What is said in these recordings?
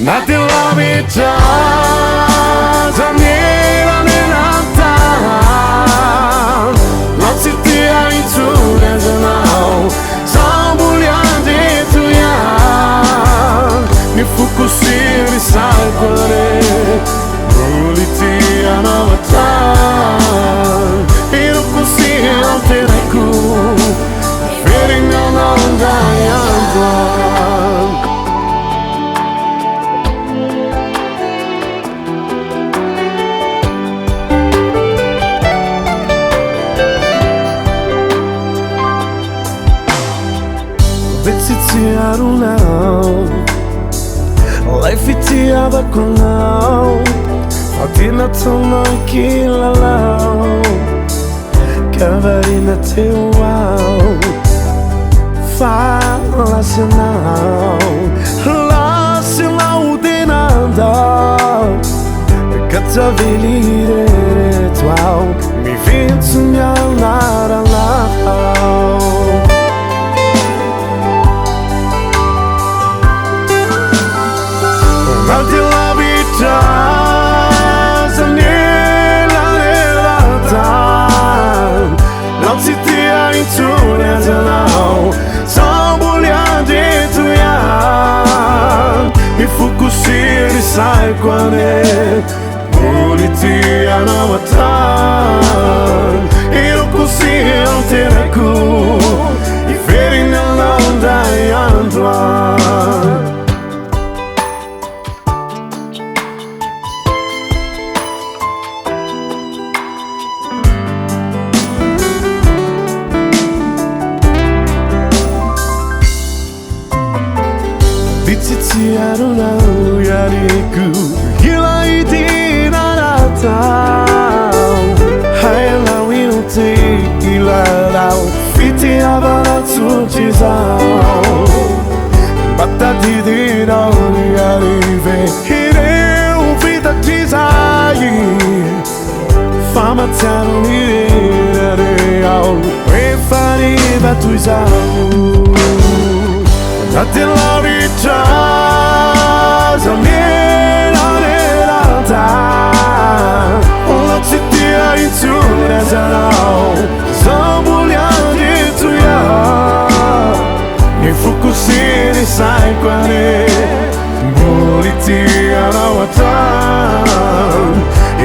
Nati la vita Zanira nenata Lotsi tia intura zanao Zambuliande tuya Mi fukusiri salkore Bulitia novata Irukusi alteraiku Feringa nonda yandwa Life itiada com não Fatina toma aquilo lá Cavarina teu Fala sinal Lá sinal de nada Cata velire ritual Mi vinto me alara lá Nati la vita Zanila nevata Lotsi tia intura zanao Zambuliande tuya Mi fukusiri sai kwane Bulitia novata Irukusi alteraiku Iferi nell'onda yandwa Aruna yariku Hilai di narata Hayala wiuti ilarau Fiti avana tsujizao Bata di dirau yarive Hireu vida tizai Fama tiano mirereau Prefariva tuizau Nati la vita Zamira nerata Lotsi tia intura zanao Zambuliande tuya Mi fukusiri sai kwane Bulitia nawatan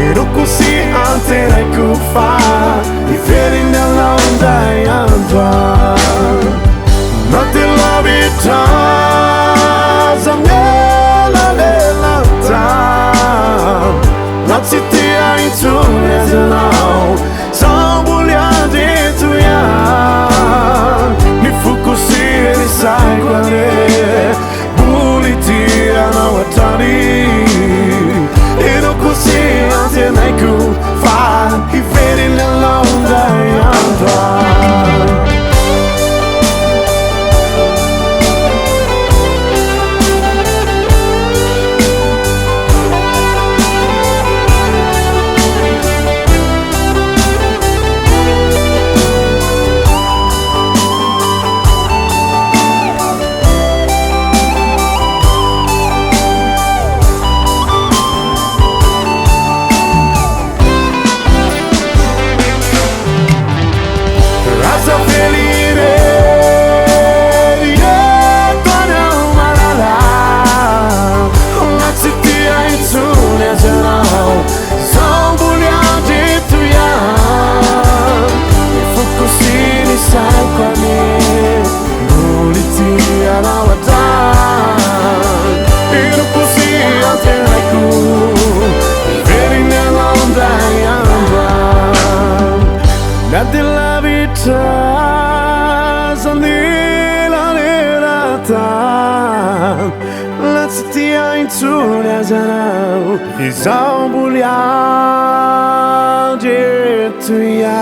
Irukusi alteraiku fa Iferi nell'onda yandwa Nati la vita Zamela lelata Lotsi tia intura zanao Zambuliande tuya Mi fukusiri sai kwane Bulitia nawatani Irukusi alteraiku fa Iferi nell'onda yandwa Nati la vita Zanila nerata Lotsi tia intura zanao Zambuliande tuya